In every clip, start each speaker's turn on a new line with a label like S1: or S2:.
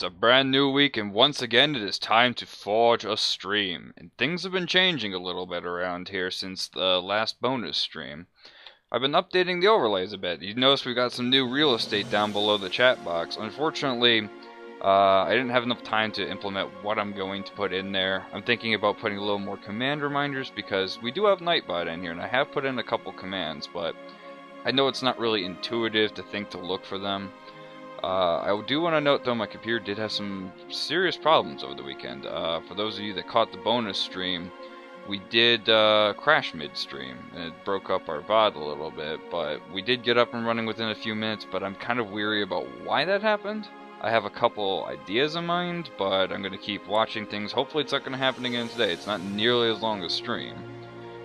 S1: It's a brand new week, and once again it is time to forge a stream. And things have been changing a little bit around here since the last bonus stream. I've been updating the overlays a bit. You notice we've got some new real estate down below the chat box. Unfortunately, I didn't have enough time to implement what I'm going to put in there. I'm thinking about putting a little more command reminders because we do have Nightbot in here, and I have put in a couple commands, but I know it's not really intuitive to think to look for them. I do want to note, though, my computer did have some serious problems over the weekend. For those of you that caught the bonus stream, we did crash mid-stream, and it broke up our VOD a little bit, but we did get up and running within a few minutes, but I'm kind of weary about why that happened. I have a couple ideas in mind, but I'm going to keep watching things. Hopefully it's not going to happen again today. It's not nearly as long a stream,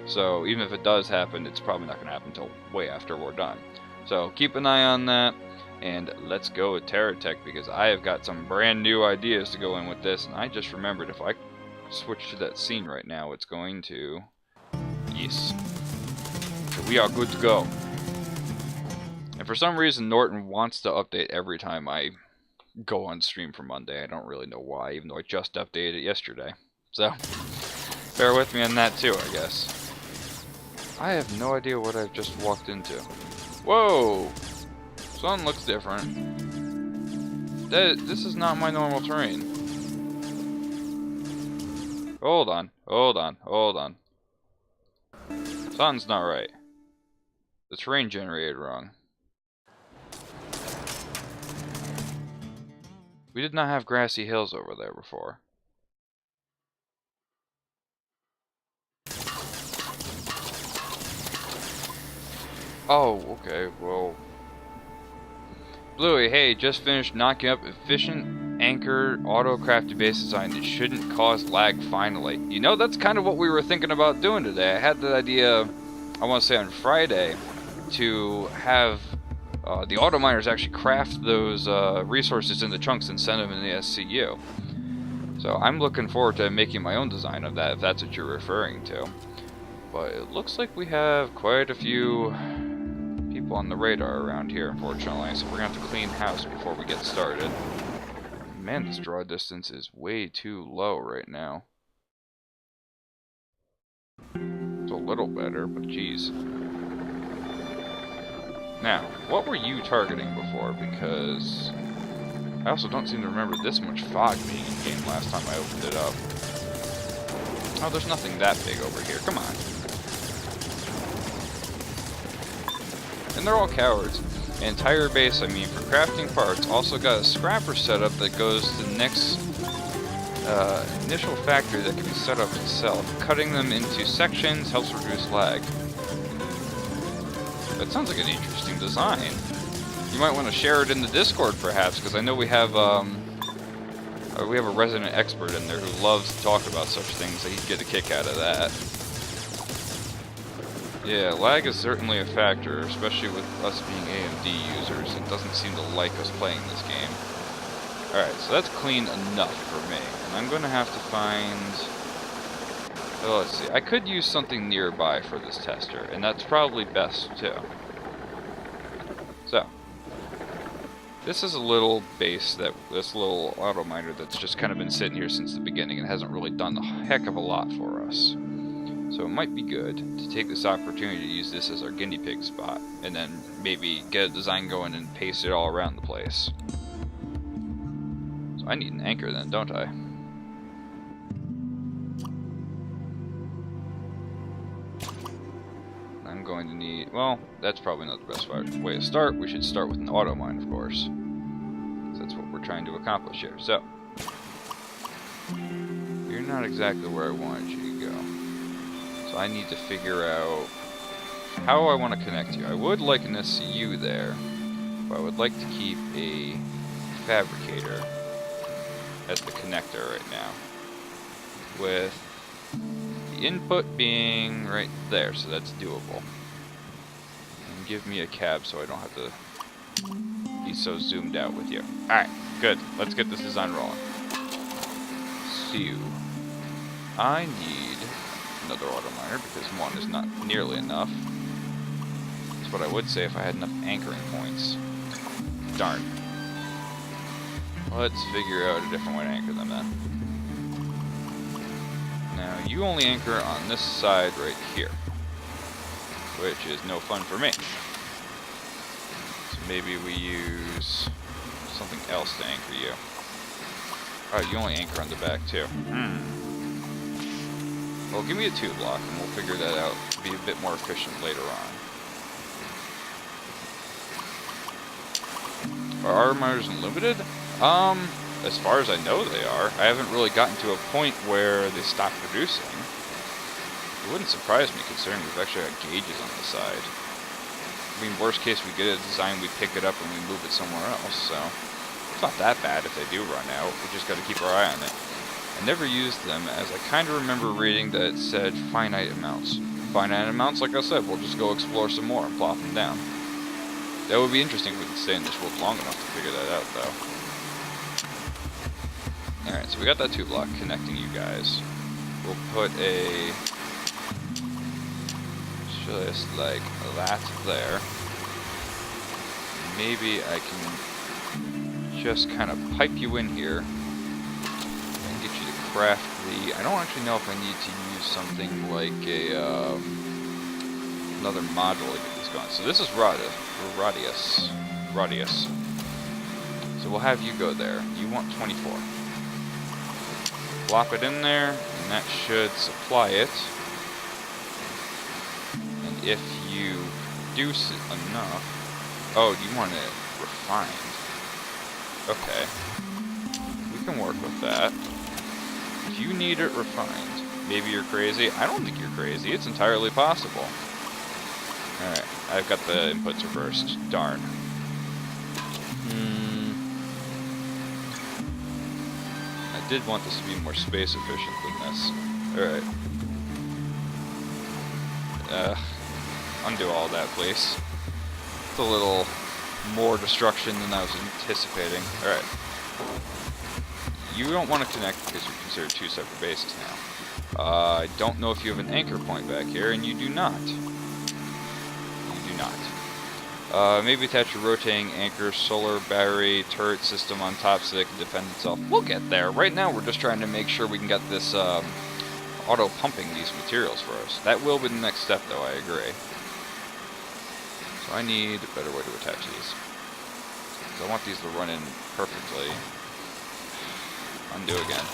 S1: so even if it does happen, it's probably not going to happen until way after we're done. So keep an eye on that. And let's go with TerraTech because I have got some brand new ideas to go in with this, and I just remembered if I switch to that scene right now, it's going to... Yes. So we are good to go. And for some reason, Norton wants to update every time I go on stream for Monday. I don't really know why, even though I just updated it yesterday. So, bear with me on that too, I guess. I have no idea what I've just walked into. Whoa! Sun looks different. This is not my normal terrain. Hold on, hold on, hold on. Something's not right. The terrain generated wrong. We did not have grassy hills over there before. Oh, okay, well... Bluey, hey, just finished knocking up efficient, anchored, auto-crafted base design that shouldn't cause lag finally. You know, that's kind of what we were thinking about doing today. I had that idea, I want to say on Friday, to have the auto miners actually craft those resources into chunks and send them in the SCU. So I'm looking forward to making my own design of that, if that's what you're referring to. But it looks like we have quite a few people on the radar around here, unfortunately, so we're gonna have to clean house before we get started. Man, this draw distance is way too low right now. It's a little better, but geez. Now, what were you targeting before? Because I also don't seem to remember this much fog being in game last time I opened it up. Oh, there's nothing that big over here. Come on. And they're all cowards. The entire base, I mean, for crafting parts, also got a scrapper setup that goes to the next initial factory that can be set up itself. Cutting them into sections helps reduce lag. That sounds like an interesting design. You might want to share it in the Discord, perhaps, because I know we have a resident expert in there who loves to talk about such things, so he'd get a kick out of that. Yeah, lag is certainly a factor, especially with us being AMD users. It doesn't seem to like us playing this game. Alright, so that's clean enough for me. And I'm going to have to find... Oh, let's see. I could use something nearby for this tester, and that's probably best, too. So. This is a little base, this little auto miner that's just kind of been sitting here since the beginning and hasn't really done a heck of a lot for us. So it might be good to take this opportunity to use this as our guinea pig spot, and then maybe get a design going and paste it all around the place. So I need an anchor then, don't I? I'm going to need, well, that's probably not the best way to start. We should start with an auto mine, of course. So that's what we're trying to accomplish here. So, you're not exactly where I wanted you to go. So I need to figure out how I want to connect you. I would like an SCU there, but I would like to keep a fabricator as the connector right now. With the input being right there, so that's doable. And give me a cab so I don't have to be so zoomed out with you. Alright, good. Let's get this design rolling. So, I need another auto miner because one is not nearly enough. That's what I would say if I had enough anchoring points. Darn. Let's figure out a different way to anchor them then. Now, you only anchor on this side right here, which is no fun for me. So maybe we use something else to anchor you. Oh, you only anchor on the back too. Well, give me a 2 block and we'll figure that out to be a bit more efficient later on. Are our miners unlimited? As far as I know they are. I haven't really gotten to a point where they stop producing. It wouldn't surprise me considering we've actually got gauges on the side. I mean, worst case we get a design, we pick it up and we move it somewhere else, so it's not that bad if they do run out. We just gotta keep our eye on it. I never used them, as I kind of remember reading that it said finite amounts. Finite amounts, like I said, we'll just go explore some more and plop them down. That would be interesting if we could stay in this world long enough to figure that out, though. Alright, so we got that 2 block connecting you guys. We'll put a... just like that there. Maybe I can just kind of pipe you in here and get you to craft the... I don't actually know if I need to use something like a another module to get this going. So this is Radius. So we'll have you go there. You want 24. Plop it in there, and that should supply it. And if you produce it enough... Oh, you want it refined. Okay. We can work with that. If you need it refined, maybe you're crazy. I don't think you're crazy. It's entirely possible. Alright, I've got the inputs reversed. Darn. I did want this to be more space efficient than this. Alright. Undo all that, please. It's a little more destruction than I was anticipating. Alright. You don't want to connect because you're considered 2 separate bases now. I don't know if you have an anchor point back here, and you do not. Maybe attach a rotating anchor, solar battery, turret system on top so it can defend itself. We'll get there. Right now we're just trying to make sure we can get this auto-pumping these materials for us. That will be the next step though, I agree. So I need a better way to attach these. Because I want these to run in perfectly. Undo again.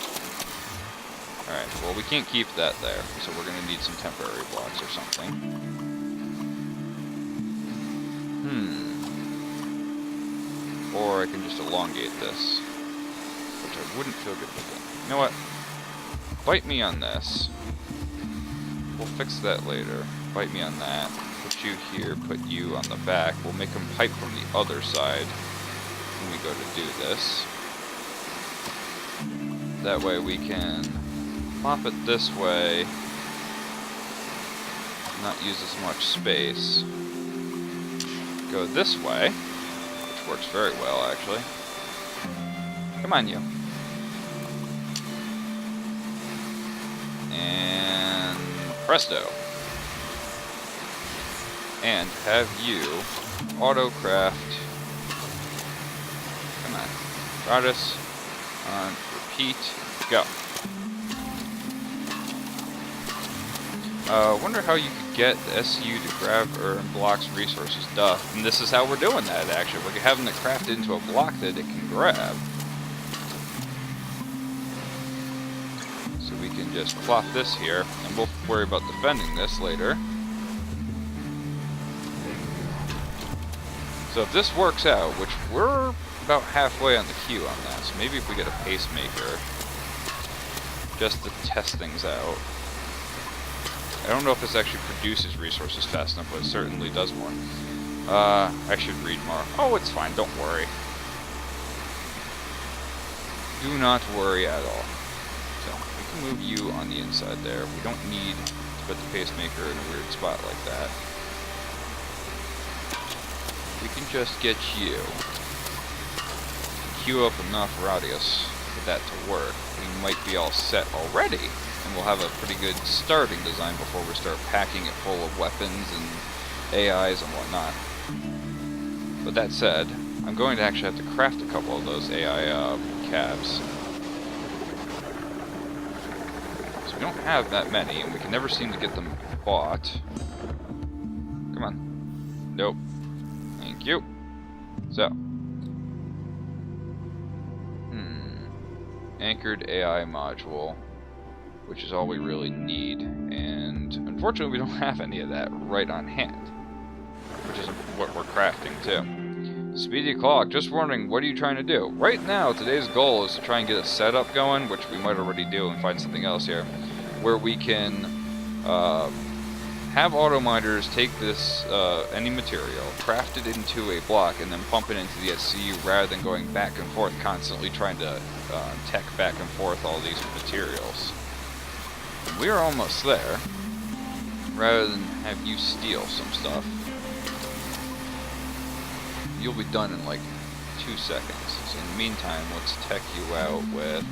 S1: Alright, well we can't keep that there, so we're going to need some temporary blocks or something. Or I can just elongate this, which I wouldn't feel good with it. You know what? Bite me on this. We'll fix that later. Bite me on that. Put you here, put you on the back. We'll make them pipe from the other side when we go to do this. That way we can plop it this way, not use as much space. Go this way, which works very well actually. Come on, you. And presto. And have you auto-craft. Come on. Goddess. On repeat. Go. Wonder how you could get the SU to grab or blocks resources. Duh. And this is how we're doing that, actually. We're having it crafted into a block that it can grab. So we can just plop this here, and we'll worry about defending this later. So if this works out, which we're about halfway on the queue on that, so maybe if we get a pacemaker, just to test things out. I don't know if this actually produces resources fast enough, but it certainly does more. I should read more. Oh, it's fine, don't worry. Do not worry at all. So, we can move you on the inside there. We don't need to put the pacemaker in a weird spot like that. We can just get you. Queue up enough radius for that to work. We might be all set already. And we'll have a pretty good starting design before we start packing it full of weapons and AIs and whatnot. But that said, I'm going to actually have to craft a couple of those AI cabs. So we don't have that many, and we can never seem to get them bought. Come on. Nope. Thank you. So. Anchored AI module, which is all we really need. And unfortunately, we don't have any of that right on hand, which is what we're crafting too. Speedy clock, just wondering, what are you trying to do? Right now, today's goal is to try and get a setup going, which we might already do and find something else here, where we can have auto miners take this, any material, craft it into a block, and then pump it into the SCU rather than going back and forth, constantly trying to tech back and forth all these materials. We're almost there, rather than have you steal some stuff. You'll be done in like 2 seconds. So in the meantime, let's tech you out with...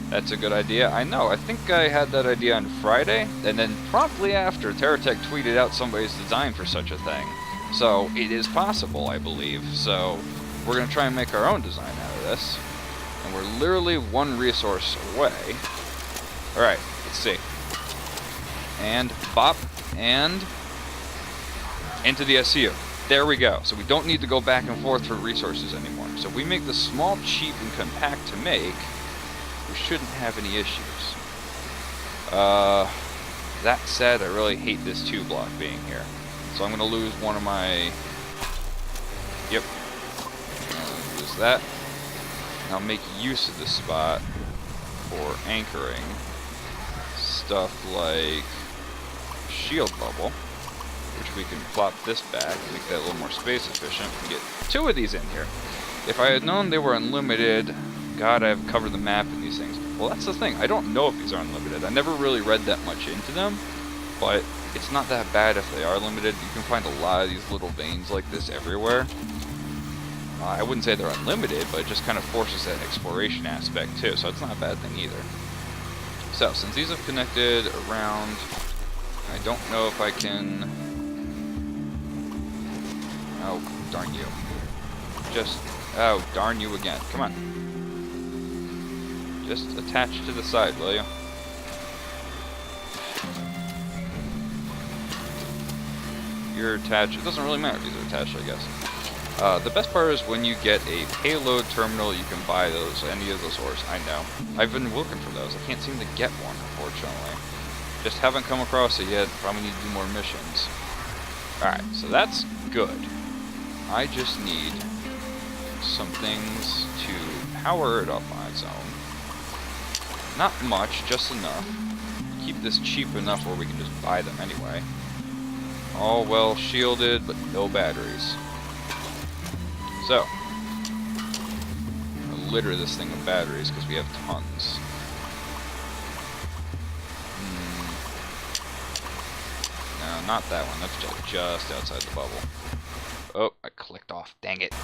S1: That's a good idea. I know, I think I had that idea on Friday, and then promptly after, TerraTech tweeted out somebody's design for such a thing. So, it is possible, I believe. So, we're going to try and make our own design out of this. And we're literally one resource away. Alright, let's see. And bop, and into the SCU. There we go. So we don't need to go back and forth for resources anymore. So if we make this small, cheap, and compact to make, we shouldn't have any issues. That said, I really hate this 2 block being here. So I'm going to lose one of my... Yep. Lose that. And I'll make use of this spot for anchoring stuff like shield bubble, which we can plop this back, make that a little more space efficient, and get 2 of these in here. If I had known they were unlimited, God, I've covered the map in these things. Well, that's the thing. I don't know if these are unlimited. I never really read that much into them, but it's not that bad if they are limited. You can find a lot of these little veins like this everywhere. I wouldn't say they're unlimited, but it just kind of forces that exploration aspect too, so it's not a bad thing either. So, since these have connected around, I don't know if I can... Oh, darn you. Just... Oh, darn you again. Come on. Just attach to the side, will you? You're attached. It doesn't really matter if these are attached, I guess. The best part is when you get a payload terminal, you can buy those, any of those ores. I know. I've been looking for those. I can't seem to get one, unfortunately. Just haven't come across it yet. Probably need to do more missions. Alright, so that's good. I just need some things to power it up on its own. Not much, just enough. Keep this cheap enough where we can just buy them anyway. All well shielded, but no batteries. So, I'll litter this thing with batteries because we have tons. No, not that one. That's just outside the bubble. Oh, I clicked off. Dang it.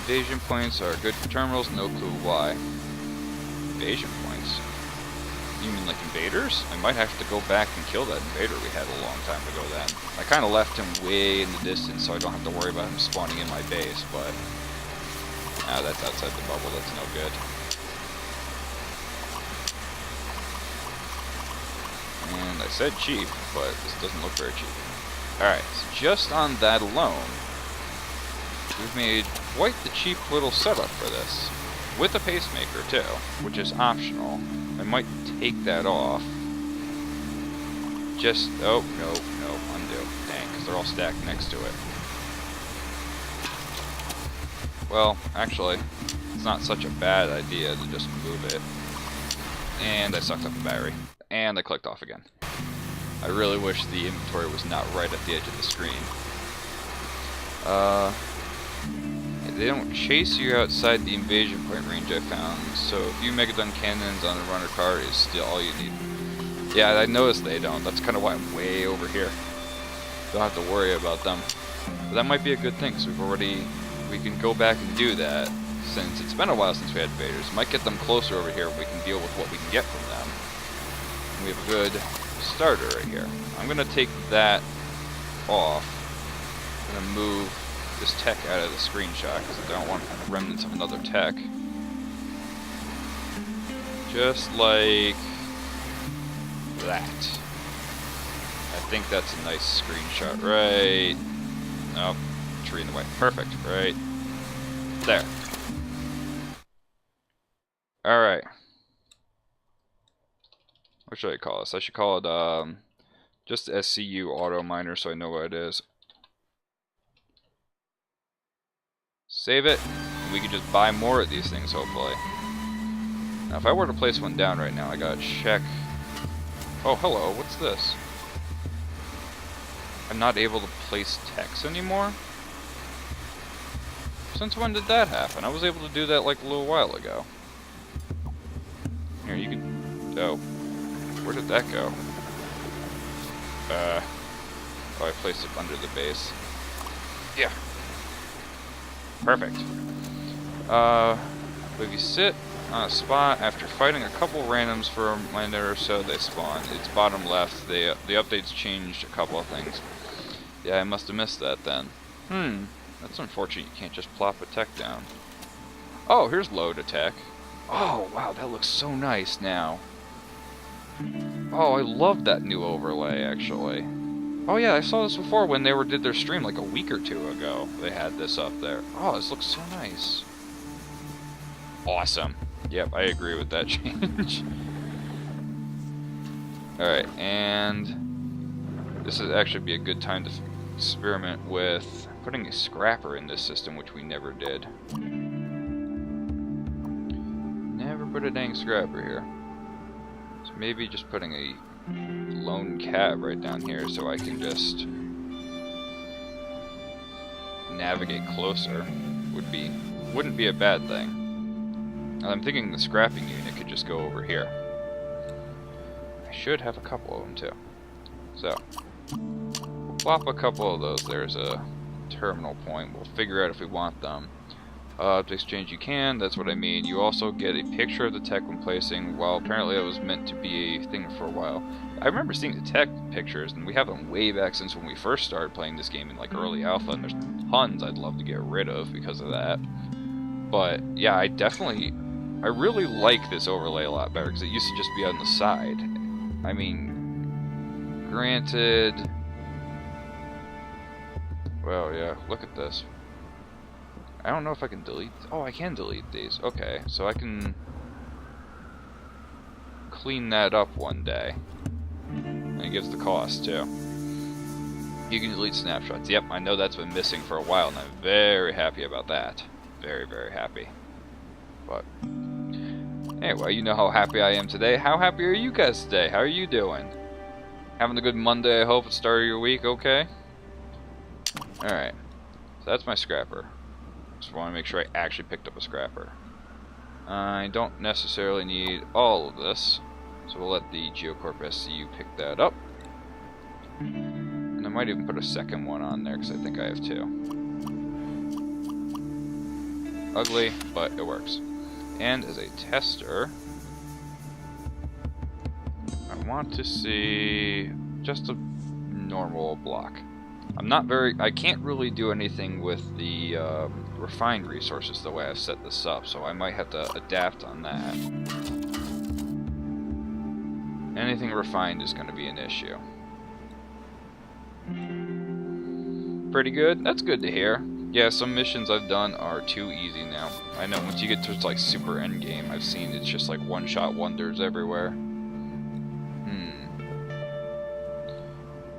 S1: Invasion points are good for terminals. No clue why. Invasion points? You mean like invaders? I might have to go back and kill that invader we had a long time ago then. I kind of left him way in the distance so I don't have to worry about him spawning in my base, but... Ah, that's outside the bubble, that's no good. And I said cheap, but this doesn't look very cheap. Alright, so just on that alone, we've made quite the cheap little setup for this. With a pacemaker too, which is optional. I might take that off. Just, oh, no, undo. Dang, because they're all stacked next to it. Well, actually, it's not such a bad idea to just move it. And I sucked up a battery. And I clicked off again. I really wish the inventory was not right at the edge of the screen. They don't chase you outside the invasion point range, I found, so a few megaton cannons on a runner car is still all you need. Yeah, I noticed they don't. That's kind of why I'm way over here. Don't have to worry about them. But that might be a good thing, so we can go back and do that, since it's been a while since we had invaders. Might get them closer over here, we can deal with what we can get from them. And we have a good starter right here. I'm going to take that off. I'm going to move this tech out of the screenshot because I don't want remnants of another tech. Just like that. I think that's a nice screenshot, right? Nope, tree in the way. Perfect, right there. Alright. What should I call this? I should call it, just SCU Auto Miner so I know what it is. Save it, and we can just buy more of these things, hopefully. Now, if I were to place one down right now, I gotta check. Oh, hello, what's this? I'm not able to place techs anymore? Since when did that happen? I was able to do that like a little while ago. Here, you can... Oh. Where did that go? Oh, I placed it under the base. Yeah. Perfect. If you sit on a spot after fighting a couple randoms for a minute or so, they spawn. It's bottom left. The updates changed a couple of things. Yeah, I must have missed that then. That's unfortunate. You can't just plop a tech down. Oh, here's load attack. Oh, wow, that looks so nice now. Oh, I love that new overlay, actually. Oh yeah, I saw this before when they did their stream like a week or two ago. They had this up there. Oh, this looks so nice. Awesome. Yep, I agree with that change. Alright, and this would actually be a good time to experiment with putting a scrapper in this system, which we never did. Never put a dang scrapper here. So maybe just putting a lone cab right down here so I can just navigate closer wouldn't be a bad thing. And I'm thinking the scrapping unit could just go over here. I should have a couple of them too. So we'll plop a couple of those. There's a terminal point. We'll figure out if we want them. To exchange you can, that's what I mean. You also get a picture of the tech when placing. Well, apparently that was meant to be a thing for a while. I remember seeing the tech pictures, and we have them way back since when we first started playing this game in like early alpha, and there's tons I'd love to get rid of because of that. But yeah, I really like this overlay a lot better because it used to just be on the side. I mean, granted... Well, yeah, look at this. I don't know if I can delete... Oh, I can delete these. Okay, so I can clean that up one day. And it gives the cost, too. You can delete snapshots. Yep, I know that's been missing for a while, and I'm very happy about that. Very, very happy. But anyway, you know how happy I am today. How happy are you guys today? How are you doing? Having a good Monday, I hope. At the start of your week, okay? Alright. So that's my scrapper. Just want to make sure I actually picked up a scrapper. I don't necessarily need all of this, so we'll let the Geocorp SCU pick that up. And I might even put a second one on there, because I think I have two. Ugly, but it works. And as a tester, I want to see just a normal block. I can't really do anything with the refined resources the way I've set this up, so I might have to adapt on that. Anything refined is going to be an issue. Pretty good? That's good to hear. Yeah, some missions I've done are too easy now. I know, once you get to like super endgame, I've seen it's just like one-shot wonders everywhere.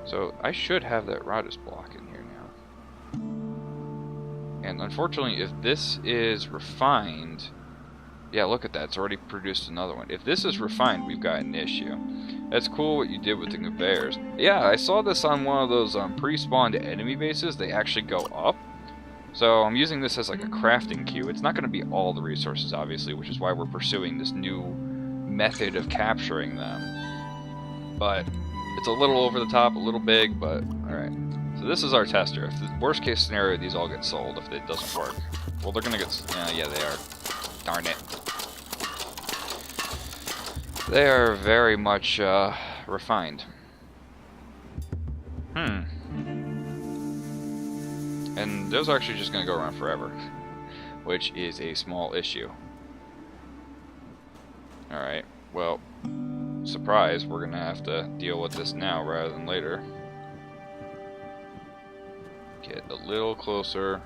S1: So, I should have that Rodus block in here now. And unfortunately, if this is refined... Yeah, look at that, it's already produced another one. If this is refined, we've got an issue. That's cool what you did with the conveyors. Yeah, I saw this on one of those pre-spawned enemy bases. They actually go up. So I'm using this as like a crafting queue. It's not going to be all the resources, obviously, which is why we're pursuing this new method of capturing them. But it's a little over the top, a little big, but alright. So this is our tester. If the worst case scenario, these all get sold if it doesn't work. Well, they're going to get... yeah, they are. Darn it. They are very much refined. And those are actually just going to go around forever, which is a small issue. Alright, well, surprise, we're going to have to deal with this now rather than later. Get a little closer.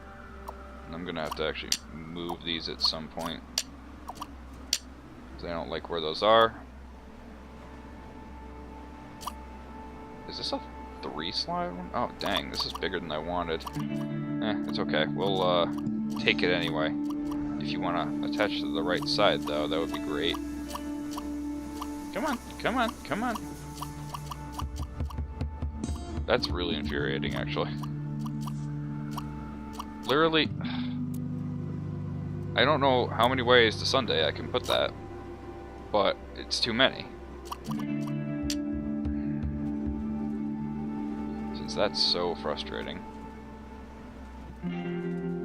S1: And I'm going to have to actually move these at some point, because I don't like where those are. Is this a 3-slide one? Oh, dang, this is bigger than I wanted. It's okay. We'll take it anyway. If you want to attach to the right side, though, that would be great. Come on, come on, come on. That's really infuriating, actually. Literally, I don't know how many ways to Sunday I can put that, but it's too many. Since that's so frustrating.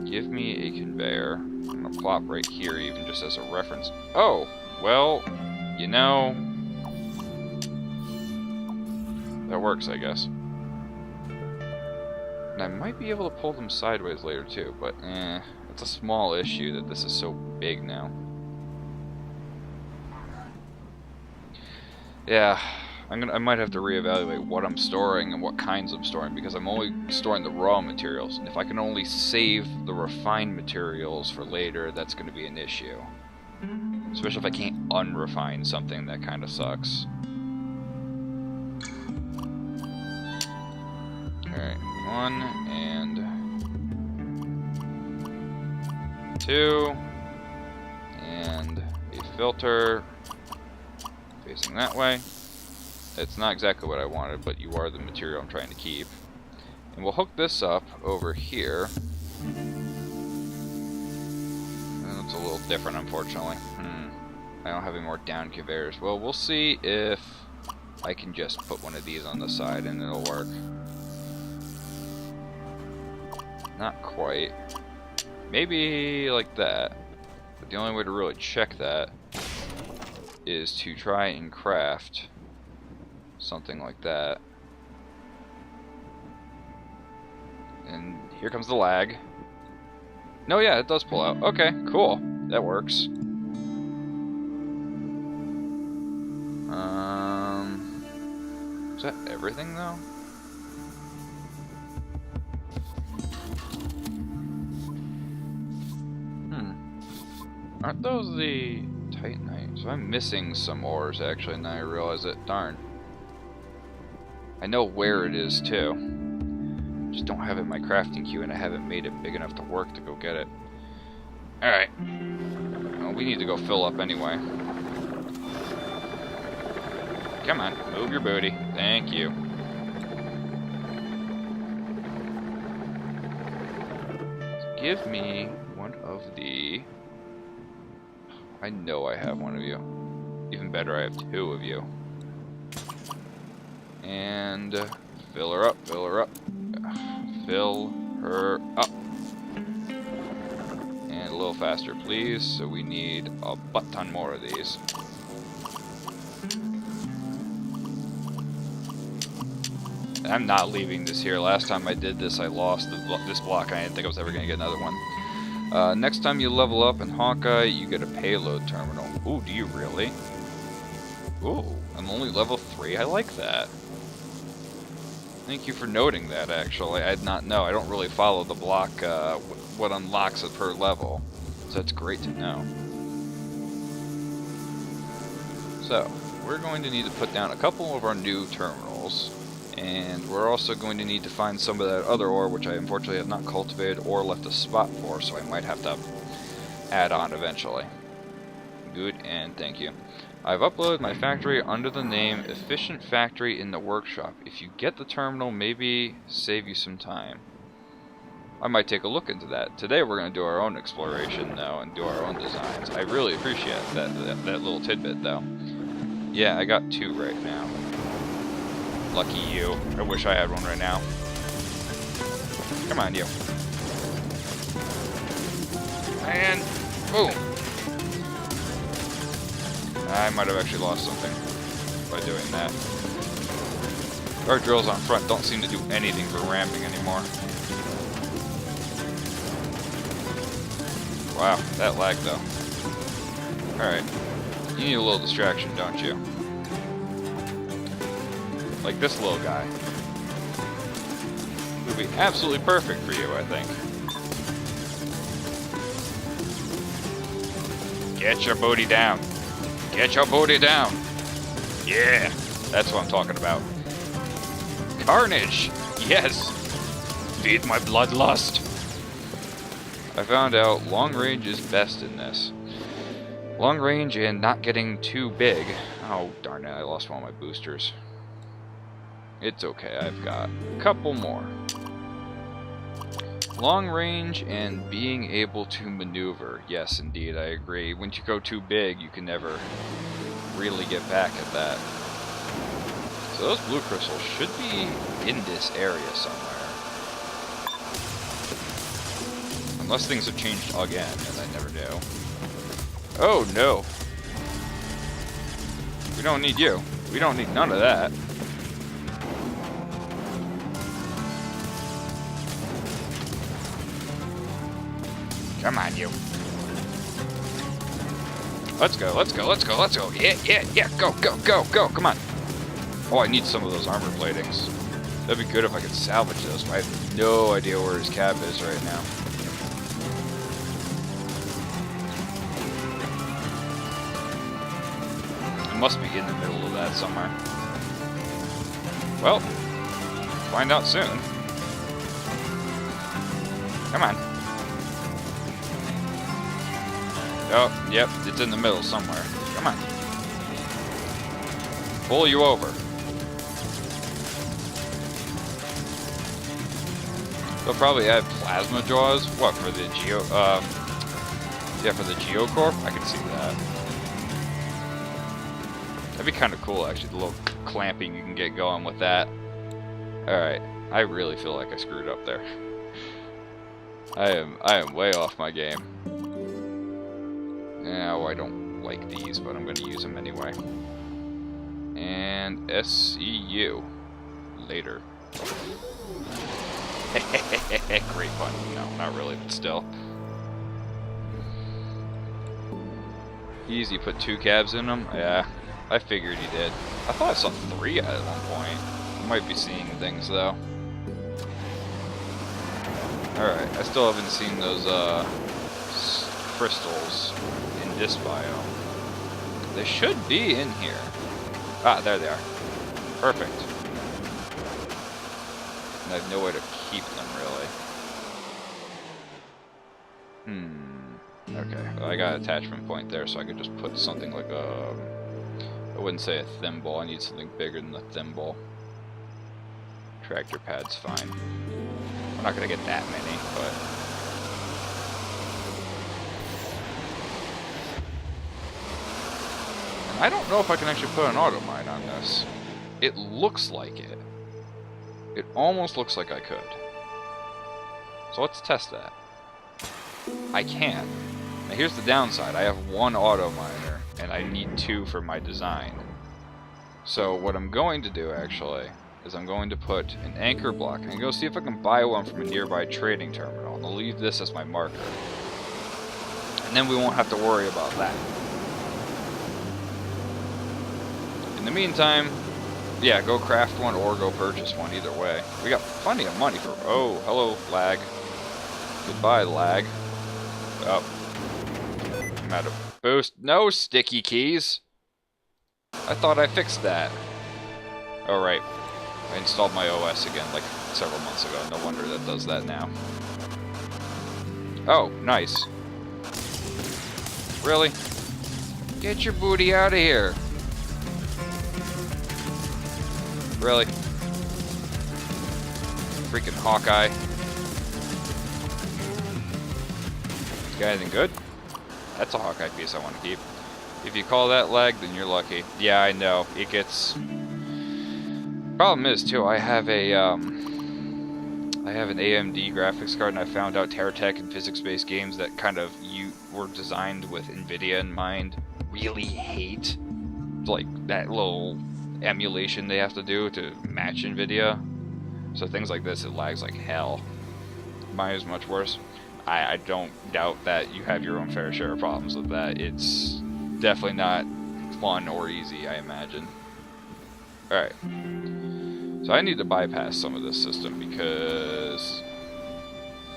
S1: Give me a conveyor. I'm gonna plop right here, even just as a reference. Oh, well, you know, that works, I guess. And I might be able to pull them sideways later too, but it's a small issue that this is so big now. Yeah, I might have to reevaluate what I'm storing and what kinds I'm storing, because I'm only storing the raw materials. And if I can only save the refined materials for later, that's going to be an issue. Especially if I can't unrefine something, that kind of sucks. Alright, 1 and 2, and a filter facing that way. It's not exactly what I wanted, but you are the material I'm trying to keep. And we'll hook this up over here. And it's a little different, unfortunately. I don't have any more down conveyors. Well, we'll see if I can just put one of these on the side and it'll work. Not quite. Maybe like that. But the only way to really check that is to try and craft something like that. And here comes the lag. No, yeah, it does pull out. Okay, cool. That works. Is that everything though? Aren't those the Titanite? So I'm missing some ores actually, now I realize it. Darn. I know where it is too. Just don't have it in my crafting queue, and I haven't made it big enough to work to go get it. Alright. Well, we need to go fill up anyway. Come on, move your booty. Thank you. So give me one of the... I know I have one of you. Even better, I have 2 of you. And fill her up, fill her up. Fill her up. And a little faster, please. So we need a butt ton more of these. I'm not leaving this here. Last time I did this, I lost this block. I didn't think I was ever going to get another one. Next time you level up in Hawkeye, you get a payload terminal. Ooh, do you really? Ooh, I'm only level 3. I like that. Thank you for noting that, actually. I did not know. I don't really follow the block, what unlocks it per level. So that's great to know. So, we're going to need to put down a couple of our new terminals. And we're also going to need to find some of that other ore, which I unfortunately have not cultivated or left a spot for, so I might have to add on eventually. Good, and thank you. I've uploaded my factory under the name Efficient Factory in the Workshop. If you get the terminal, maybe save you some time. I might take a look into that. Today we're going to do our own exploration, though, and do our own designs. I really appreciate that little tidbit, though. Yeah, I got 2 right now. Lucky you. I wish I had one right now. Come on, you. And boom. I might have actually lost something by doing that. Our drills on front don't seem to do anything for ramping anymore. Wow, that lag though. Alright. You need a little distraction, don't you? Like this little guy. Would be absolutely perfect for you, I think. Get your booty down. Get your booty down. Yeah, that's what I'm talking about. Carnage! Yes! Feed my bloodlust! I found out long range is best in this. Long range and not getting too big. Oh, darn it, I lost one of my boosters. It's okay, I've got a couple more. Long range and being able to maneuver. Yes, indeed, I agree. Once you go too big, you can never really get back at that. So those blue crystals should be in this area somewhere. Unless things have changed again, and I never do. Oh no! We don't need you. We don't need none of that. Come on, you. Let's go, let's go, let's go, let's go. Yeah, yeah, yeah, go, go, go, go, come on. Oh, I need some of those armor platings. That'd be good if I could salvage those, but I have no idea where his cap is right now. It must be in the middle of that somewhere. Well, find out soon. Come on. Oh, yep, it's in the middle somewhere. Come on. Pull you over. They'll probably add plasma jaws. What, for the yeah, for the Geocorp? I can see that. That'd be kind of cool, actually, the little clamping you can get going with that. Alright, I really feel like I screwed up there. I am way off my game. Now, I don't like these, but I'm going to use them anyway. And SCU. Later. Great fun. No, not really, but still. Easy, put 2 cabs in them? Yeah, I figured he did. I thought I saw 3 at one point. I might be seeing things, though. Alright, I still haven't seen those, crystals in this biome. They should be in here. Ah, there they are. Perfect. And I have no way to keep them, really. Okay, well, I got an attachment point there, so I could just put something like a... I wouldn't say a thimble, I need something bigger than the thimble. Tractor pad's fine. I'm not gonna get that many, but... And I don't know if I can actually put an auto mine on this. It looks like it. It almost looks like I could. So let's test that. I can. Now here's the downside. I have 1 auto miner, and I need 2 for my design. So what I'm going to do, actually, is I'm going to put an anchor block, and go see if I can buy one from a nearby trading terminal. And I'll leave this as my marker. And then we won't have to worry about that. In the meantime, yeah, go craft one or go purchase one, either way. We got plenty of money for... Oh, hello, lag. Goodbye, lag. Oh. I'm out of boost. No sticky keys! I thought I fixed that. Oh, right. I installed my OS again, like, several months ago. No wonder that does that now. Oh, nice. Really? Get your booty out of here. Really? Freaking Hawkeye. This guy anything good? That's a Hawkeye piece I want to keep. If you call that lag, then you're lucky. Yeah, I know. It gets... Problem is, too, I have an AMD graphics card, and I found out TerraTech and physics-based games that kind of were designed with NVIDIA in mind really hate, like, that little emulation they have to do to match NVIDIA. So things like this, it lags like hell. Mine is much worse. I don't doubt that you have your own fair share of problems with that. It's definitely not fun or easy, I imagine. Alright. So I need to bypass some of this system because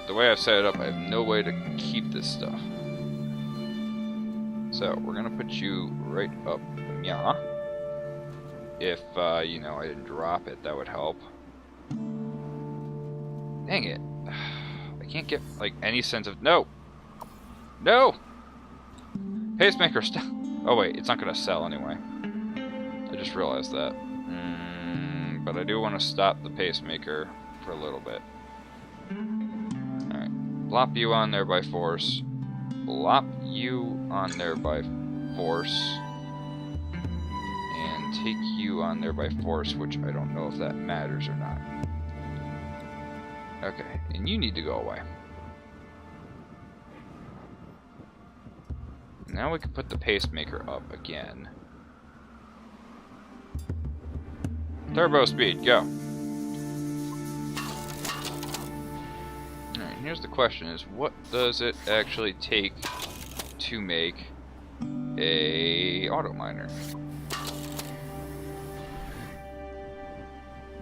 S1: the way I've set it up, I have no way to keep this stuff. So we're gonna put you right up, yeah. If, you know, I didn't drop it, that would help. Dang it. I can't get, like, any sense of... No! No! Pacemaker oh wait, it's not gonna sell anyway. I just realized that. But I do want to stop the pacemaker for a little bit. Alright. Plop you on there by force. Plop you on there by force. And take you on there by force, which I don't know if that matters or not. Okay, and you need to go away. Now we can put the pacemaker up again. Turbo speed, go. Alright, here's the question is, what does it actually take to make a auto miner?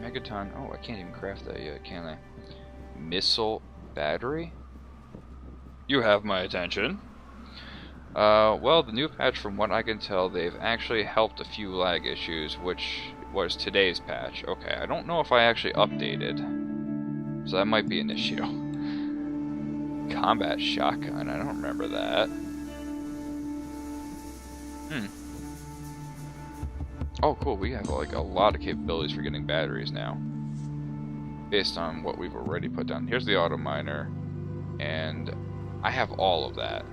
S1: Megaton, oh, I can't even craft that yet, can I? Missile battery? You have my attention. Well, the new patch, from what I can tell, they've actually helped a few lag issues, which was today's patch. Okay, I don't know if I actually updated, so that might be an issue. Combat shotgun, I don't remember that. Oh, cool, we have like a lot of capabilities for getting batteries now, based on what we've already put down. Here's the auto miner, and I have all of that.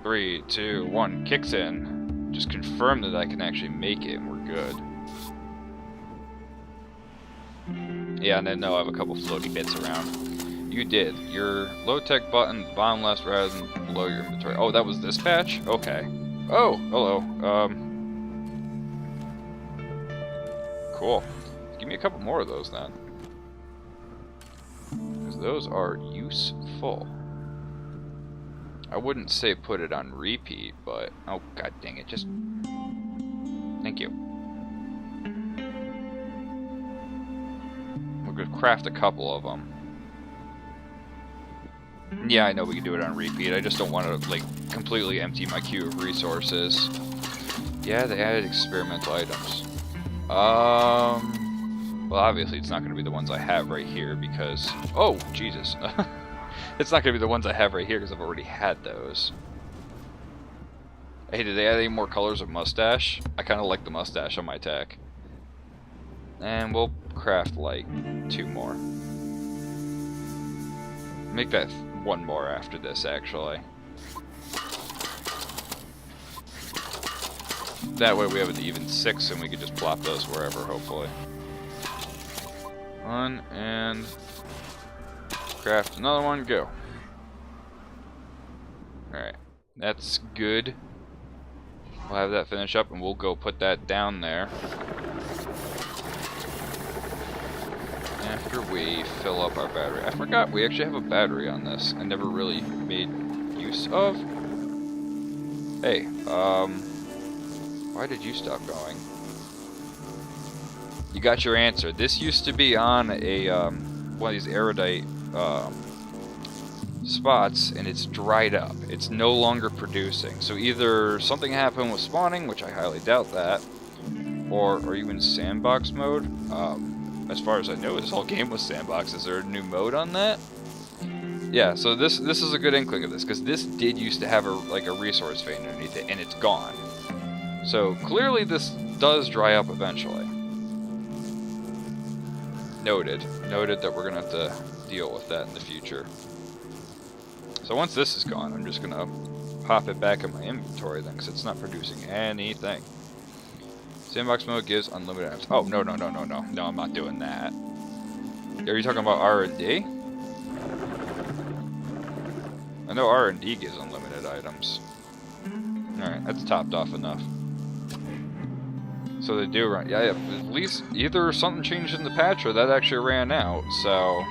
S1: 3, 2, 1, kicks in. Just confirm that I can actually make it, and we're good. Yeah, and then no, I have a couple floaty bits around. You did. Your low-tech button, bottom left rather than below your inventory. Oh, that was this patch? Okay. Oh, hello. Cool. Give me a couple more of those then. Because those are useful. I wouldn't say put it on repeat, but... Oh, god dang it, just... Thank you. We're gonna craft a couple of them. Yeah, I know we can do it on repeat, I just don't want to, like, completely empty my queue of resources. Yeah, they added experimental items. Well, obviously it's not going to be the ones I have right here, because... Oh, Jesus. It's not going to be the ones I have right here because I've already had those. Hey, did they add any more colors of mustache? I kind of like the mustache on my tech. And we'll craft like 2 more. Make that 1 more after this, actually. That way we have an even 6 and we can just plop those wherever, hopefully. 1 and... craft another one, go. Alright, that's good. We'll have that finish up and we'll go put that down there. After we fill up our battery. I forgot we actually have a battery on this. I never really made use of. Hey, why did you stop going? You got your answer. This used to be on a, one of these erudite spots, and it's dried up. It's no longer producing. So either something happened with spawning, which I highly doubt that, or are you in sandbox mode? As far as I know, this whole game was sandbox. Is there a new mode on that? Yeah, so this is a good inkling of this, because this did used to have a resource vein underneath it, and it's gone. So clearly this does dry up eventually. Noted. Noted that we're gonna have to deal with that in the future. So once this is gone, I'm just gonna pop it back in my inventory then, because it's not producing anything. Sandbox mode gives unlimited items. Oh, no, I'm not doing that. Are you talking about R&D? I know R&D gives unlimited items. Alright, that's topped off enough. So they do run. Yeah, at least either something changed in the patch or that actually ran out, so...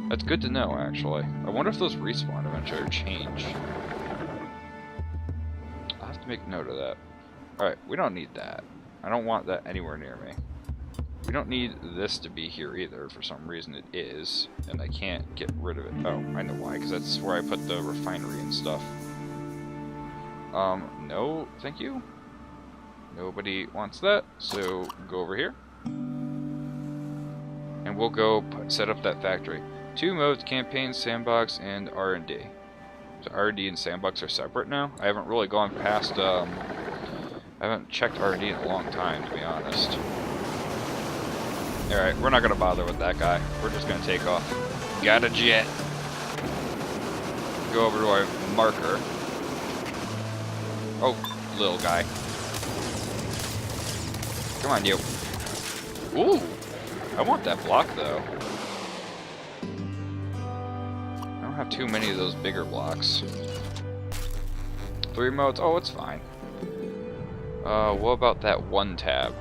S1: That's good to know, actually. I wonder if those respawn eventually or change. I'll have to make note of that. Alright, we don't need that. I don't want that anywhere near me. We don't need this to be here either. For some reason it is, and I can't get rid of it. Oh, I know why, because that's where I put the refinery and stuff. No, thank you. Nobody wants that, so go over here. And we'll go set up that factory. 2 modes, campaign, sandbox, and R&D. So R&D and sandbox are separate now. I haven't really gone past, I haven't checked R&D in a long time, to be honest. Alright, we're not going to bother with that guy. We're just going to take off. Got a jet. Go over to our marker. Oh, little guy. Come on, you. Ooh! I want that block, though. I don't have too many of those bigger blocks. 3 modes? Oh, it's fine. What about that one tab?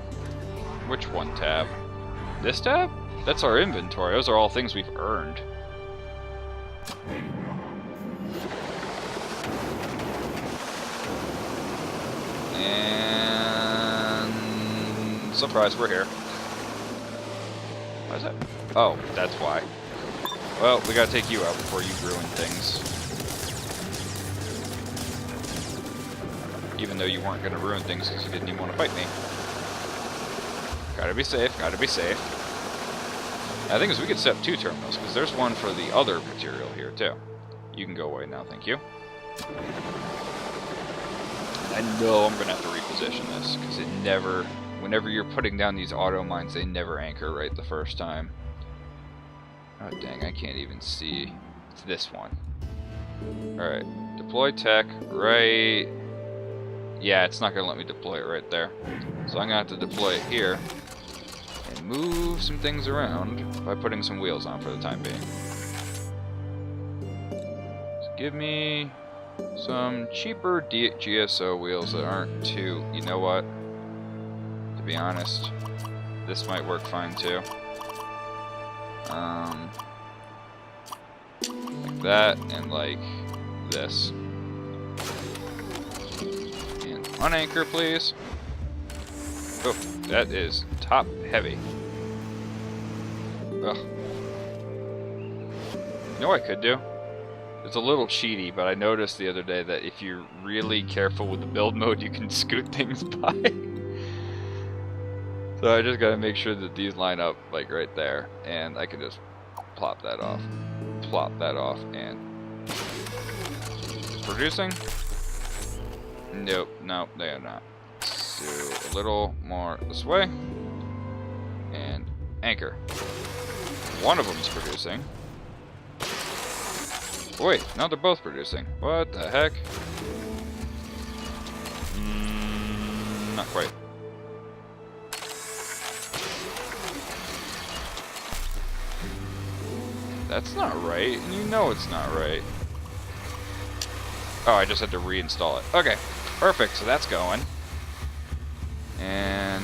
S1: Which one tab? This tab? That's our inventory. Those are all things we've earned. And... surprise, we're here. Why is that? Oh, that's why. Well, we gotta take you out before you ruin things. Even though you weren't gonna ruin things because you didn't even want to fight me. Gotta be safe, gotta be safe. I think is we could set up 2 terminals, because there's one for the other material here, too. You can go away now, thank you. I know I'm gonna have to reposition this, because it never... whenever you're putting down these auto mines, they never anchor right the first time. Oh, dang, I can't even see. It's this one. Alright, deploy tech right... yeah, it's not gonna let me deploy it right there. So I'm gonna have to deploy it here. And move some things around by putting some wheels on for the time being. So give me some cheaper GSO wheels that aren't too... you know what? To be honest, this might work fine too. Like that, and like this. And unanchor, please. Oh, that is top heavy. Ugh. You know what I could do? It's a little cheaty, but I noticed the other day that if you're really careful with the build mode, you can scoot things by. So I just gotta make sure that these line up, like right there, and I can just plop that off, and... producing? Nope, no, they are not. So a little more this way, and anchor. One of them is producing. Oh, wait, now they're both producing. What the heck? Not quite. That's not right, and you know it's not right. Oh, I just had to reinstall it. Okay, perfect, so that's going. And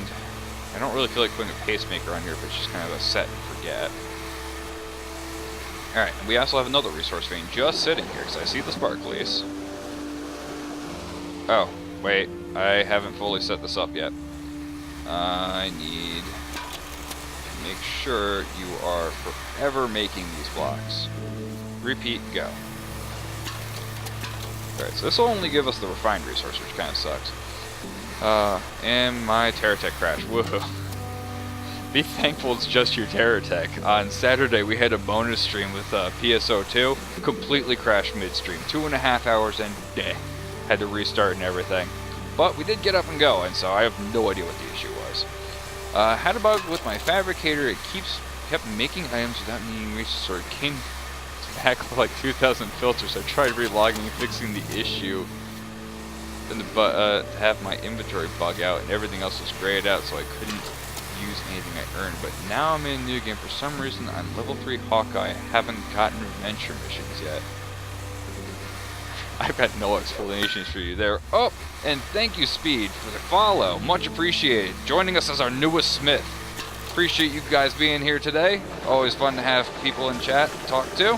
S1: I don't really feel like putting a pacemaker on here, but it's just kind of a set and forget. Alright, and we also have another resource vein just sitting here, because I see the sparklies. Oh, wait, I haven't fully set this up yet. I need to make sure you are forever making these blocks. Repeat, go. Alright, so this will only give us the refined resource, which kind of sucks. And my TerraTech crashed. Woohoo. Be thankful it's just your TerraTech. On Saturday, we had a bonus stream with PSO2. Completely crashed midstream. 2.5 hours and had to restart and everything. But we did get up and go, and so I have no idea what the issue was. Had a bug with my fabricator. It kept making items without needing resources, so it came back with like 2,000 filters. I tried relogging and fixing the issue. To have my inventory bug out, and everything else was grayed out, so I couldn't use anything I earned. But now I'm in a new game. For some reason, I'm level 3 Hawkeye. I haven't gotten adventure missions yet. I've got no explanations for you there. Oh, and thank you, Speed, for the follow. Much appreciated. Joining us as our newest smith. Appreciate you guys being here today. Always fun to have people in chat to talk to.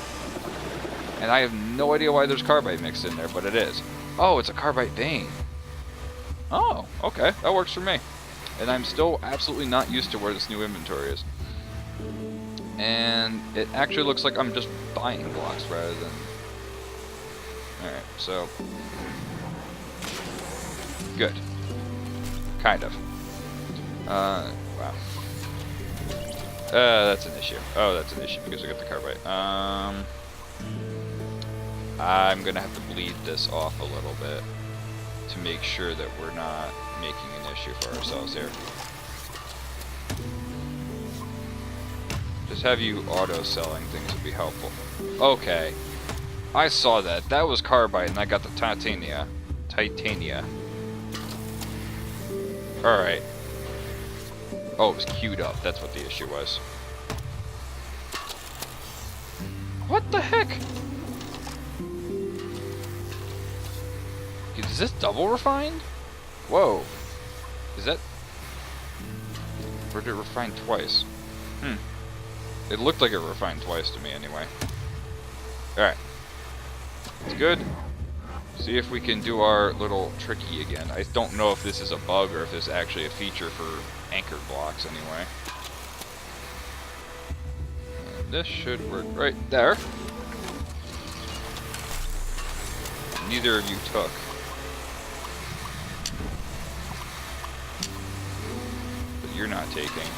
S1: And I have no idea why there's carbide mixed in there, but it is. Oh, it's a carbide vein. Oh, okay. That works for me. And I'm still absolutely not used to where this new inventory is. And it actually looks like I'm just buying blocks rather than... Alright, so... Good. Kind of. Wow. That's an issue. Oh, that's an issue because I got the carbide. I'm gonna have to bleed this off a little bit to make sure that we're not making an issue for ourselves here. Just have you auto-selling things would be helpful. Okay. I saw that. That was carbide and I got the titania. Alright. Oh, it was queued up. That's what the issue was. What the heck? Is this double refined? Whoa. Is that... Or did it refine twice? It looked like it refined twice to me anyway. Alright. It's good. See if we can do our little tricky again. I don't know if this is a bug or if this is actually a feature for anchor blocks anyway. And this should work right there. Neither of you took. But you're not taking.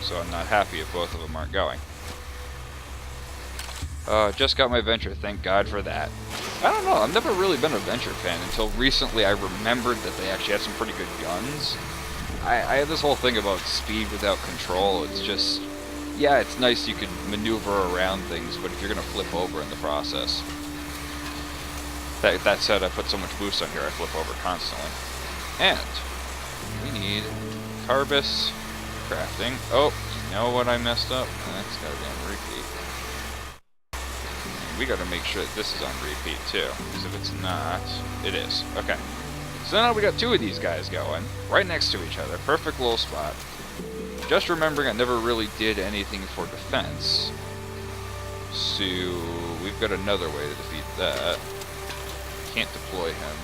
S1: So I'm not happy if both of them aren't going. Just got my Venture, thank God for that. I don't know, I've never really been a Venture fan until recently I remembered that they actually had some pretty good guns. I had this whole thing about speed without control. It's just, yeah, it's nice you can maneuver around things, but if you're going to flip over in the process. That said, I put so much boost on here I flip over constantly. And we need Carbis crafting. Oh, you know what I messed up? That's gotta be on repeat. We gotta make sure that this is on repeat too, because if it's not, it is. Okay. So now we got two of these guys going, right next to each other. Perfect little spot. Just remembering I never really did anything for defense. So we've got another way to defeat that. Can't deploy him.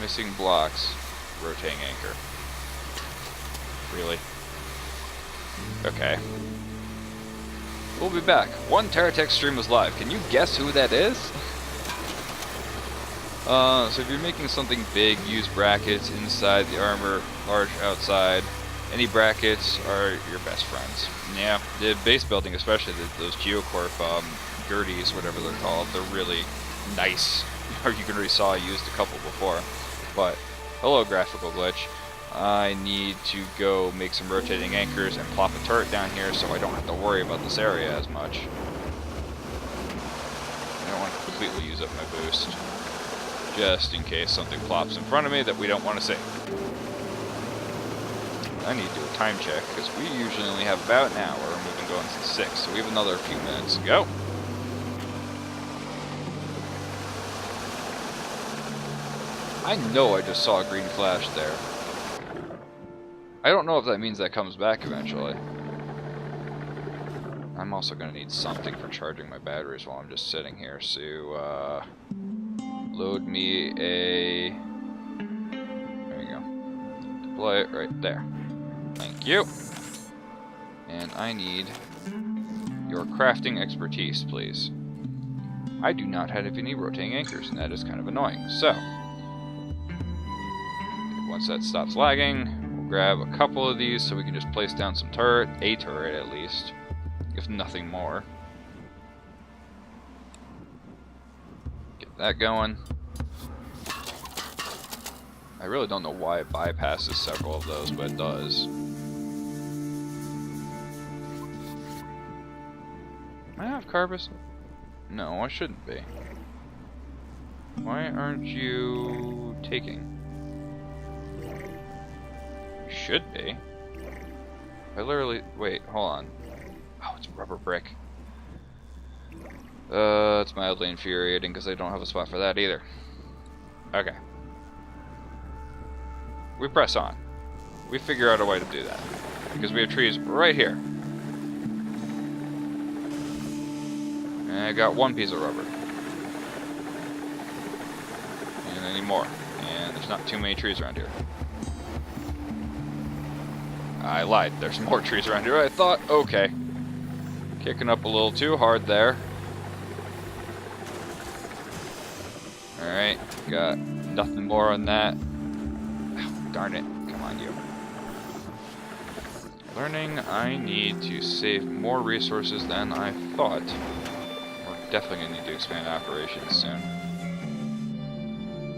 S1: Missing blocks. Rotating anchor. Really? Okay. We'll be back. One TerraTech stream is live. Can you guess who that is? So if you're making something big, use brackets inside the armor, large outside. Any brackets are your best friends. Yeah, the base building, especially those Geocorp Gerties, whatever they're called, they're really nice. You can already saw I used a couple before. But, hello graphical glitch. I need to go make some rotating anchors and plop a turret down here so I don't have to worry about this area as much. I don't want to completely use up my boost. Just in case something plops in front of me that we don't want to see. I need to do a time check, because we usually only have about an hour, and we've been going since 6, so we have another few minutes to go. I know I just saw a green flash there. I don't know if that means that comes back eventually. I'm also going to need something for charging my batteries while I'm just sitting here, so load me a... There we go. Deploy it right there. Thank you. And I need your crafting expertise, please. I do not have any rotating anchors, and that is kind of annoying. So, once that stops lagging, we'll grab a couple of these so we can just place down some turret, a turret at least, if nothing more. Get that going. I really don't know why it bypasses several of those, but it does. I have Carbis? No, I shouldn't be. Why aren't you taking? You should be. I literally... Wait, hold on. Oh, it's rubber brick. It's mildly infuriating because I don't have a spot for that either. Okay. We press on. we figure out a way to do that. Because we have trees right here. And I got one piece of rubber. And any more. And there's not too many trees around here. I lied. There's more trees around here. I thought, okay. Kicking up a little too hard there. Alright, got nothing more on that. Oh, darn it. Come on, you. Learning I need to save more resources than I thought. We're definitely going to need to expand operations soon.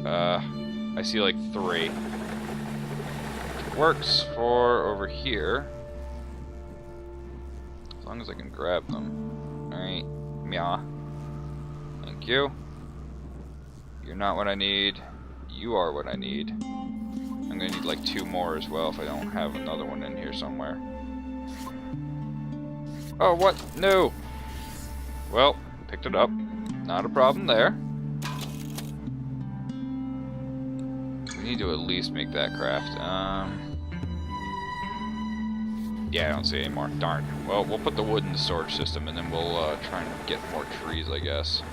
S1: I see like 3. Works for over here. As long as I can grab them. Alright. Meow. Thank you. You're not what I need. You are what I need. I'm gonna need like 2 more as well if I don't have another one in here somewhere. Oh, what? No! Well, picked it up. Not a problem there. We need to at least make that craft. Yeah, I don't see any more. Darn. Well, we'll put the wood in the storage system, and then we'll try and get more trees, I guess.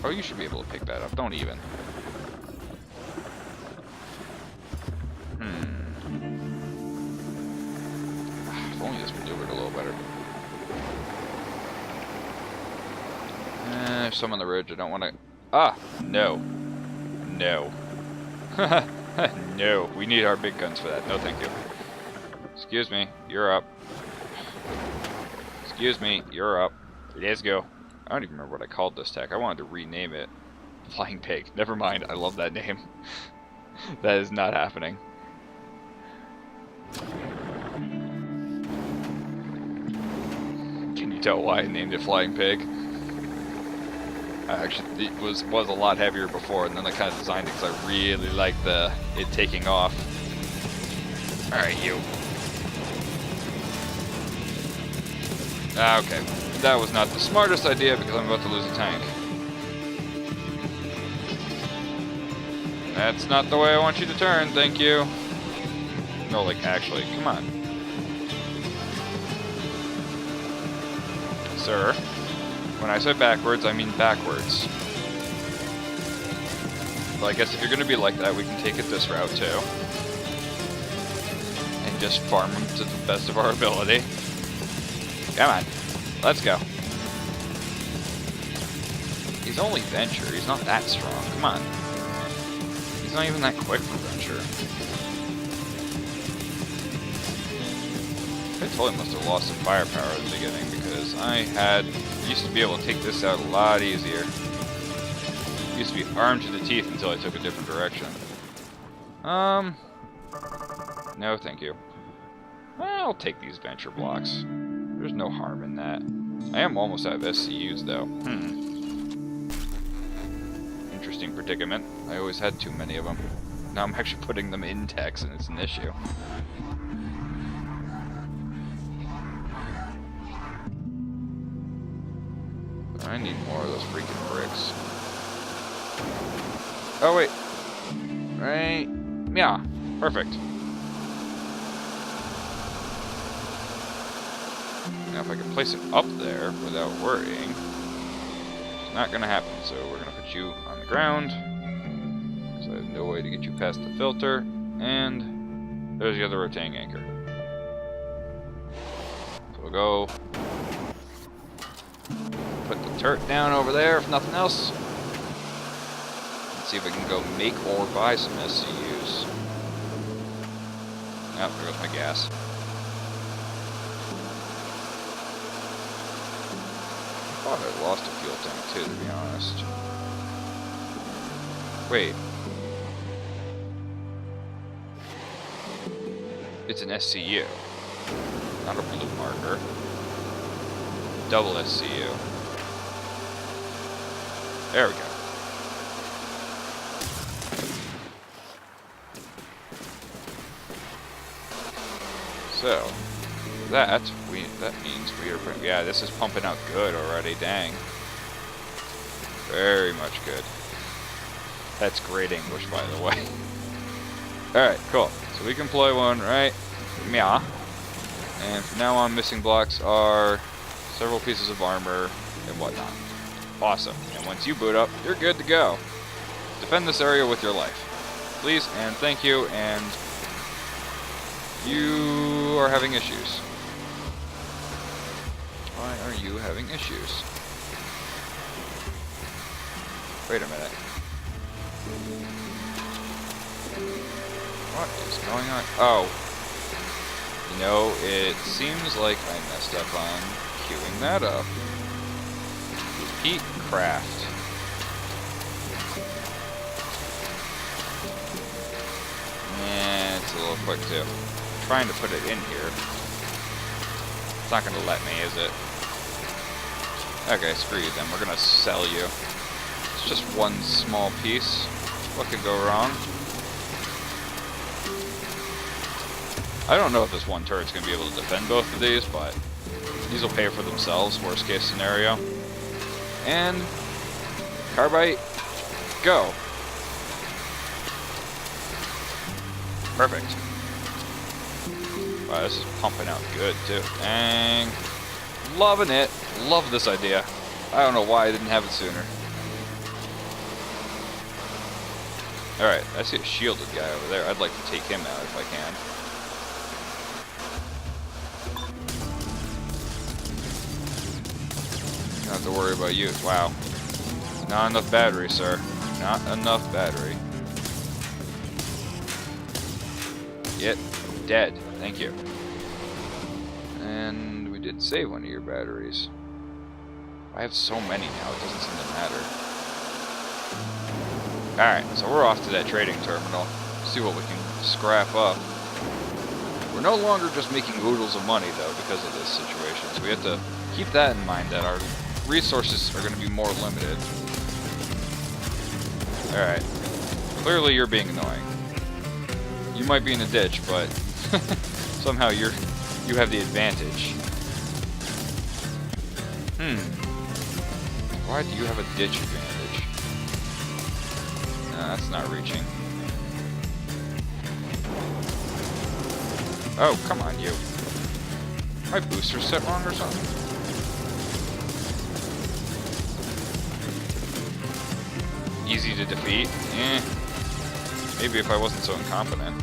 S1: Oh, you should be able to pick that up. Don't even. If only this maneuvered a little better. There's some on the ridge. I don't want to... Ah! No. No. No, we need our big guns for that. No, thank you. Excuse me, you're up. Excuse me, you're up. Let's go. I don't even remember what I called this tech. I wanted to rename it. Flying Pig. Never mind, I love that name. That is not happening. Can you tell why I named it Flying Pig? Actually, it was a lot heavier before, and then I kind of designed it because I really liked it taking off. Alright, you. Okay, that was not the smartest idea because I'm about to lose a tank. That's not the way I want you to turn, thank you. No, like, actually, come on. Sir. When I say backwards, I mean backwards. Well, I guess if you're going to be like that, we can take it this route, too. And just farm them to the best of our ability. Come on. Let's go. He's only Venture. He's not that strong. Come on. He's not even that quick for Venture. I totally must have lost some firepower at the beginning because I used to be able to take this out a lot easier. Used to be armed to the teeth until I took a different direction. No, thank you. I'll take these Venture blocks. There's no harm in that. I am almost out of SCUs though. Interesting predicament. I always had too many of them. Now I'm actually putting them in techs and it's an issue. I need more of those freaking bricks. Oh, wait. Right. Yeah. Perfect. Now, if I can place it up there without worrying, it's not going to happen. So we're going to put you on the ground. Because I have no way to get you past the filter. And there's the other rotating anchor. So we'll go... put the turret down over there, if nothing else. Let's see if I can go make or buy some SCUs. Oh, there goes my gas. I thought I lost a fuel tank too, to be honest. Wait. It's an SCU, not a blue marker. Double SCU. There we go. So, that means we are... Yeah, this is pumping out good already, dang. Very much good. That's great English, by the way. Alright, cool. So we can play one, right? Meow. And from now on, missing blocks are several pieces of armor and whatnot. Awesome. And once you boot up, you're good to go. Defend this area with your life. Please and thank you, and you are having issues. Why are you having issues? Wait a minute. What is going on? Oh. You know, it seems like I messed up on queuing that up. Repeat craft. And it's a little quick too. I'm trying to put it in here. It's not gonna let me, is it? Okay, screw you then. We're gonna sell you. It's just one small piece. What could go wrong? I don't know if this one turret's gonna be able to defend both of these, but these will pay for themselves, worst case scenario. And carbide, go. Perfect. Wow, this is pumping out good too. Dang. Loving it. Love this idea. I don't know why I didn't have it sooner. Alright, I see a shielded guy over there. I'd like to take him out if I can. Don't have to worry about you. Wow. Not enough battery, sir. Not enough battery. Get dead. Thank you. And we did save one of your batteries. I have so many now, it doesn't seem to matter. Alright, so we're off to that trading terminal. See what we can scrap up. We're no longer just making oodles of money, though, because of this situation. So we have to keep that in mind, that our resources are going to be more limited. Alright. Clearly you're being annoying. You might be in a ditch, but somehow you have the advantage. Why do you have a ditch advantage? No, that's not reaching. Oh, come on, you. My booster set wrong or something? Easy to defeat? Eh. Maybe if I wasn't so incompetent.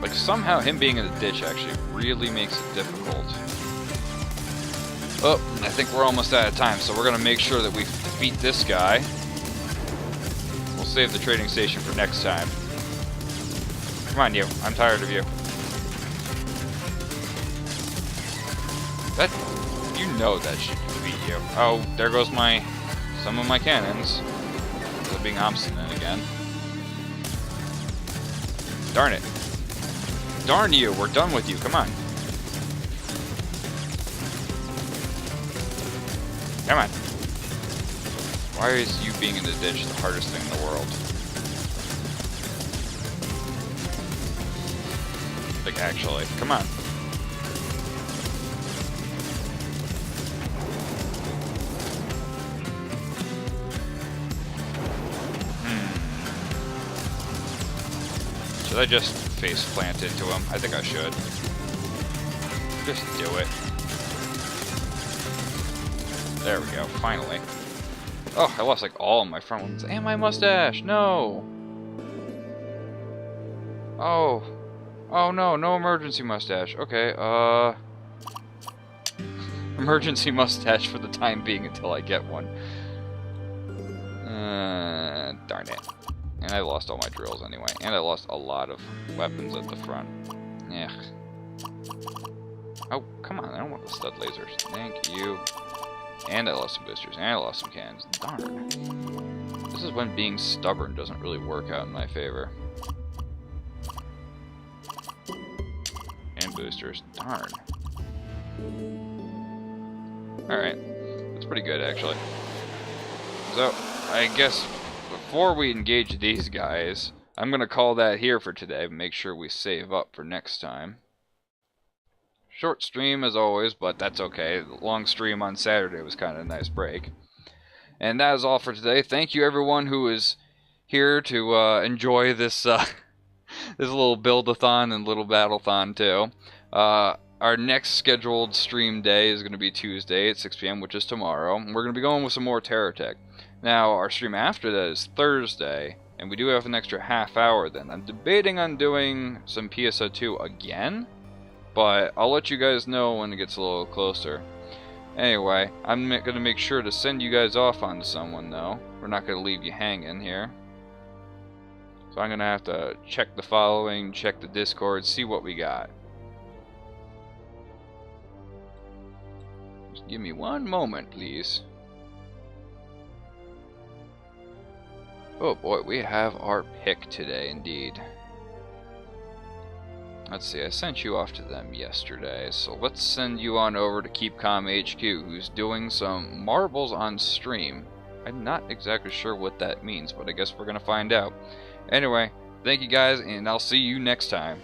S1: Like, somehow him being in the ditch actually really makes it difficult. Oh, I think we're almost out of time, so we're going to make sure that we defeat this guy. We'll save the trading station for next time. Come on, you. I'm tired of you. That... You know that should defeat you. Oh, there goes some of my cannons. They're being obstinate again. Darn it. Darn you, we're done with you, come on. Come on. Why is you being in the ditch the hardest thing in the world? Like, actually, come on. Should I just face plant into him? I think I should. Just do it. There we go, finally. Oh, I lost like all of my front ones. And my mustache! No! Oh. Oh no, no emergency mustache. Okay, emergency mustache for the time being until I get one. Darn it. And I lost all my drills anyway. And I lost a lot of weapons at the front. Yeah. Oh, come on. I don't want the stud lasers. Thank you. And I lost some boosters. And I lost some cannons. Darn. This is when being stubborn doesn't really work out in my favor. And boosters. Darn. Alright. That's pretty good, actually. So, I guess... before we engage these guys, I'm going to call that here for today. Make sure we save up for next time. Short stream as always, but that's okay. The long stream on Saturday was kind of a nice break. And that is all for today. Thank you everyone who is here to enjoy this this little build-a-thon and little battle-thon too. Our next scheduled stream day is going to be Tuesday at 6 p.m., which is tomorrow. We're going to be going with some more TerraTech. Now, our stream after that is Thursday, and we do have an extra half hour then. I'm debating on doing some PSO2 again, but I'll let you guys know when it gets a little closer. Anyway, I'm going to make sure to send you guys off onto someone, though. We're not going to leave you hanging here. So I'm going to have to check the following, check the Discord, see what we got. Just give me one moment, please. Oh boy, we have our pick today, indeed. Let's see, I sent you off to them yesterday, so let's send you on over to KeepCalm HQ, who's doing some marbles on stream. I'm not exactly sure what that means, but I guess we're gonna find out. Anyway, thank you guys, and I'll see you next time.